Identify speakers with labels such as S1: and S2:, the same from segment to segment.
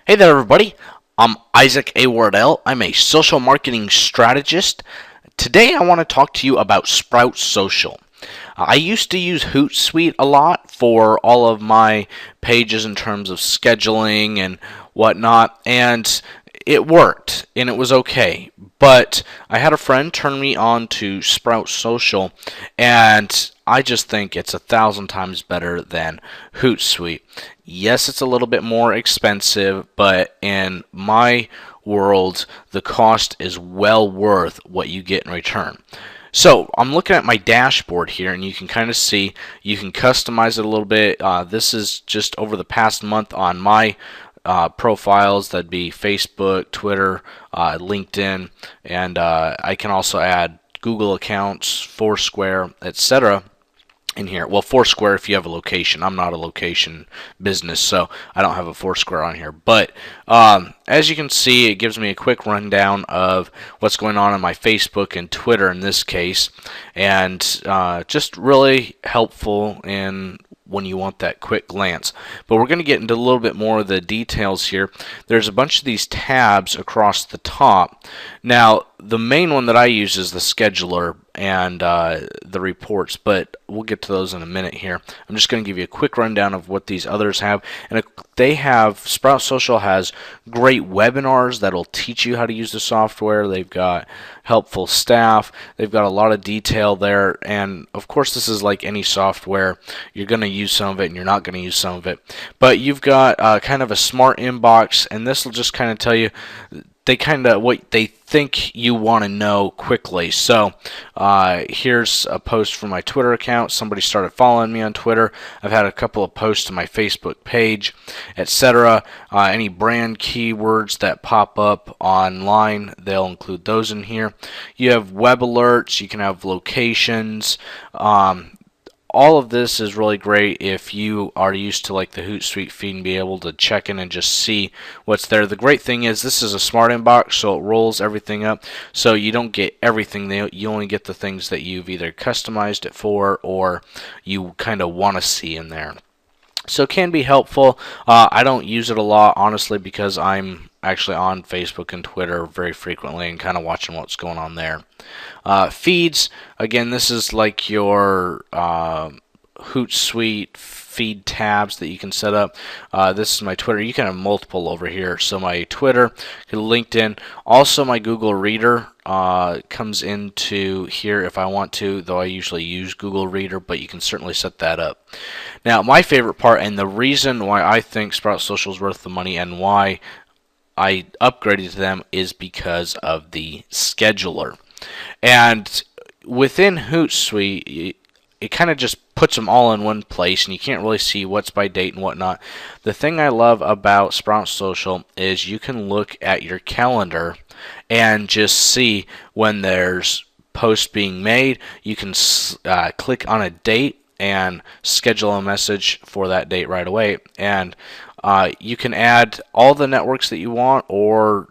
S1: Hey there, everybody. I'm Isaac A. Wardell. I'm a social marketing strategist. Today, I want to talk to you about Sprout Social. I used to use Hootsuite a lot for all of my pages in terms of scheduling and whatnot, and it worked and it was okay. But I had a friend turn me on to Sprout Social, and I just think it's 1,000 times better than Hootsuite. Yes, it's a little bit more expensive, but in my world, the cost is well worth what you get in return. So I'm looking at my dashboard here, and you can kind of see you can customize it a little bit. This is just over the past month on my profiles. That'd be Facebook, Twitter, LinkedIn, and I can also add Google accounts, Foursquare, etc. in here. Well, Foursquare if you have a location. I'm not a location business, so I don't have a Foursquare on here. But as you can see, it gives me a quick rundown of what's going on my Facebook and Twitter in this case, and just really helpful in when you want that quick glance. But we're going to get into a little bit more of the details here. There's a bunch of these tabs across the top. Now, the main one that I use is the scheduler and the reports, but we'll get to those in a minute here. I'm just going to give you a quick rundown of what these others have. And Sprout Social has great webinars that'll teach you how to use the software. They've got helpful staff. They've got a lot of detail there. And of course, this is like any software. You're going to use some of it and you're not going to use some of it. But you've got kind of a smart inbox, and this will just kind of tell you what they think you want to know quickly. So here's a post from my Twitter account. Somebody started following me on Twitter. I've had a couple of posts on my Facebook page, etc. Any brand keywords that pop up online, they'll include those in here. You have web alerts. You can have locations. All of this is really great if you are used to like the Hootsuite feed and be able to check in and just see what's there. The great thing is this is a smart inbox, so it rolls everything up, so you don't get everything. You only get the things that you've either customized it for or you kind of want to see in there. So it can be helpful. I don't use it a lot, honestly, because I'm actually on Facebook and Twitter very frequently and kind of watching what's going on there. Feeds, again, this is like your Hootsuite feed tabs that you can set up. This is my Twitter. You can have multiple over here. So my Twitter, LinkedIn, also my Google Reader comes into here if I want to, though I usually use Google Reader, but you can certainly set that up. Now, my favorite part, and the reason why I think Sprout Social is worth the money and why I upgraded to them, is because of the scheduler. And within Hootsuite, it kind of just puts them all in one place, and you can't really see what's by date and whatnot. The thing I love about Sprout Social is you can look at your calendar and just see when there's posts being made. You can click on a date and schedule a message for that date right away. And you can add all the networks that you want, or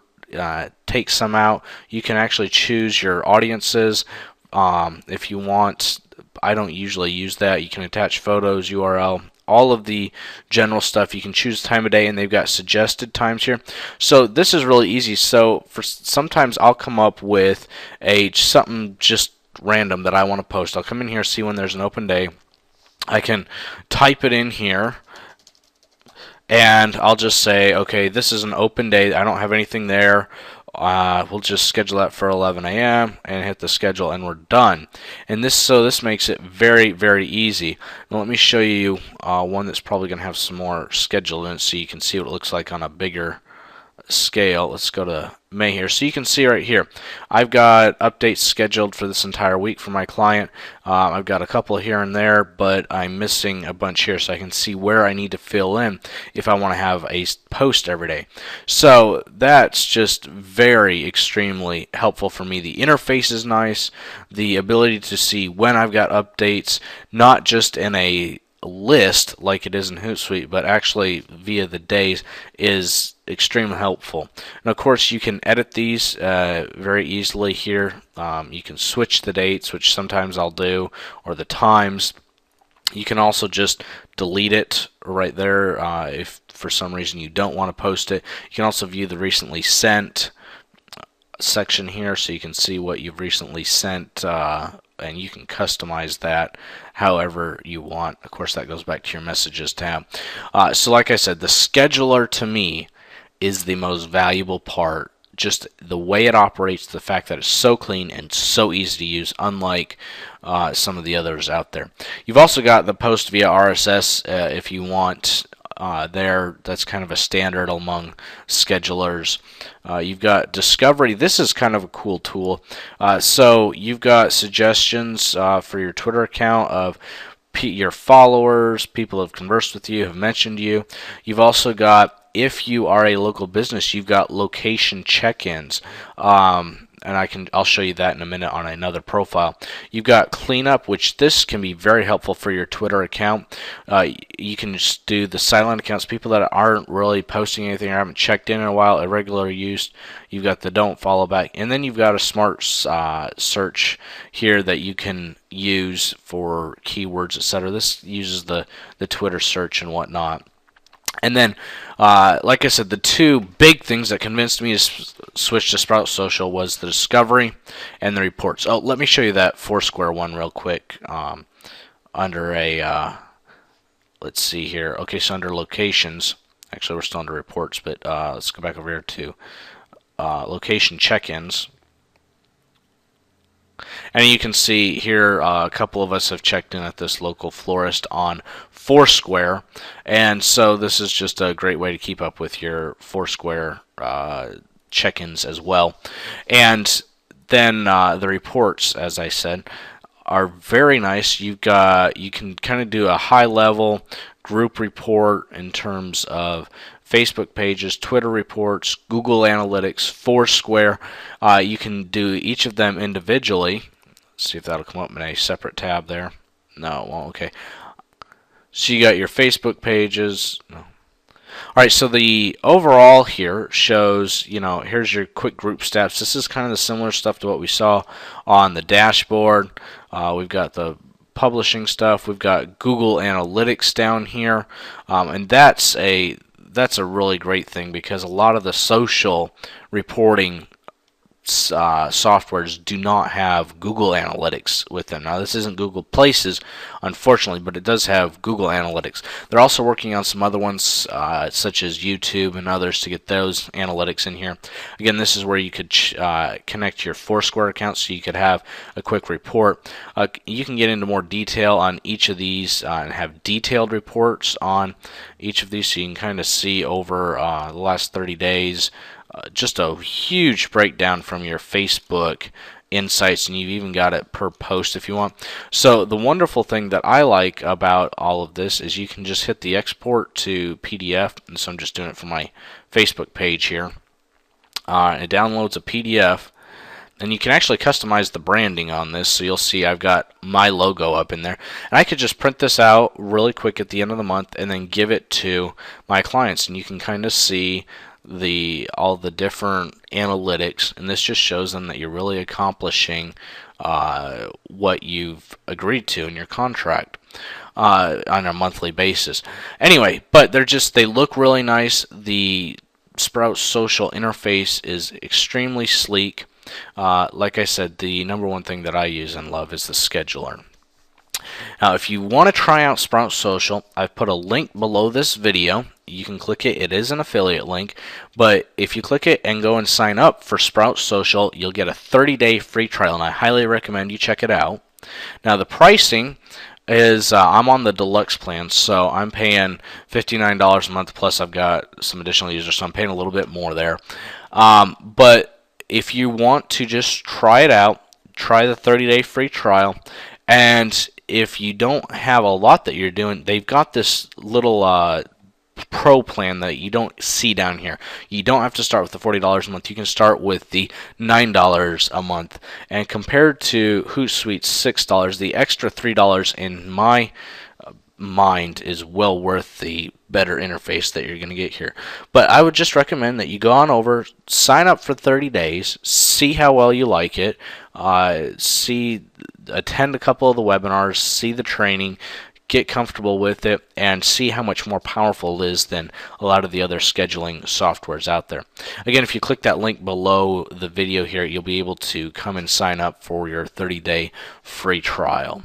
S1: take some out. You can actually choose your audiences if you want. I don't usually use that. You can attach photos, URL, all of the general stuff. You can choose time of day, and they've got suggested times here. So this is really easy. So sometimes I'll come up with something just random that I want to post. I'll come in here, see when there's an open day. I can type it in here, and I'll just say, okay, this is an open day. I don't have anything there. We'll just schedule that for 11 a.m. and hit the schedule, and we're done. And this makes it very, very easy. Now let me show you one that's probably going to have some more schedule in it, so you can see what it looks like on a bigger scale. Let's go to May here. So you can see right here, I've got updates scheduled for this entire week for my client. I've got a couple here and there, but I'm missing a bunch here, so I can see where I need to fill in if I want to have a post every day. So that's just very extremely helpful for me. The interface is nice. The ability to see when I've got updates, not just in a list like it is in Hootsuite, but actually via the days, is extremely helpful. And of course, you can edit these very easily here. You can switch the dates, which sometimes I'll do, or the times. You can also just delete it right there if for some reason you don't want to post it. You can also view the recently sent section here so you can see what you've recently sent, and you can customize that however you want. Of course, that goes back to your messages tab. So like I said, the scheduler to me is the most valuable part. Just the way it operates, the fact that it's so clean and so easy to use, unlike some of the others out there. You've also got the post via RSS if you want. That's kind of a standard among schedulers. You've got Discovery. This is kind of a cool tool. So you've got suggestions for your Twitter account of your followers, people who have conversed with you, have mentioned you. You've also got, if you are a local business, you've got location check-ins. And I'll show you that in a minute on another profile. You've got cleanup, which this can be very helpful for your Twitter account. You can just do the silent accounts, people that aren't really posting anything or haven't checked in a while, irregular use. You've got the don't follow back, and then you've got a smart search here that you can use for keywords, etc. This uses the Twitter search and whatnot. And then, like I said, the two big things that convinced me to switch to Sprout Social was the Discovery and the reports. Oh, let me show you that Foursquare one real quick. Under a, let's see here. Okay, so under locations, actually we're still under reports, but let's go back over here to location check-ins. And you can see here a couple of us have checked in at this local florist on Foursquare, and so this is just a great way to keep up with your Foursquare check-ins as well. And then the reports, as I said, are very nice. You can kind of do a high-level group report in terms of Facebook pages, Twitter reports, Google Analytics, Foursquare. You can do each of them individually. Let's see if that'll come up in a separate tab there. No, it won't. Okay. So you got your Facebook pages. No. All right, so the overall here shows, here's your quick group stats. This is kind of the similar stuff to what we saw on the dashboard. We've got the publishing stuff. We've got Google Analytics down here, and that's a really great thing because a lot of the social reporting softwares do not have Google Analytics with them. Now, this isn't Google Places, unfortunately, but it does have Google Analytics. They're also working on some other ones, such as YouTube and others, to get those analytics in here. Again, this is where you could connect your Foursquare account so you could have a quick report. You can get into more detail on each of these and have detailed reports on each of these, so you can kind of see over the last 30 days just a huge breakdown from your Facebook insights, and you've even got it per post if you want. So the wonderful thing that I like about all of this is you can just hit the export to PDF, and so I'm just doing it for my Facebook page here. It downloads a PDF, and you can actually customize the branding on this, so you'll see I've got my logo up in there. And I could just print this out really quick at the end of the month and then give it to my clients, and you can kind of see all the different analytics, and this just shows them that you're really accomplishing what you've agreed to in your contract on a monthly basis. Anyway, but they look really nice. The Sprout Social interface is extremely sleek. Like I said, the number one thing that I use and love is the scheduler. Now, if you want to try out Sprout Social, I've put a link below this video. You can click it. It is an affiliate link, but if you click it and go and sign up for Sprout Social, you'll get a 30-day free trial, and I highly recommend you check it out. Now, the pricing is I'm on the deluxe plan, so I'm paying $59 a month, plus I've got some additional users, so I'm paying a little bit more there. But if you want to just try it out, try the 30-day free trial, and if you don't have a lot that you're doing, they've got this little pro plan that you don't see down here. You don't have to start with the $40 a month. You can start with the $9 a month. And compared to Hootsuite's $6, the extra $3 in my mind is well worth the better interface that you're going to get here. But I would just recommend that you go on over, sign up for 30 days, see how well you like it, attend a couple of the webinars, see the training, get comfortable with it, and see how much more powerful it is than a lot of the other scheduling softwares out there. Again, if you click that link below the video here, you'll be able to come and sign up for your 30-day free trial.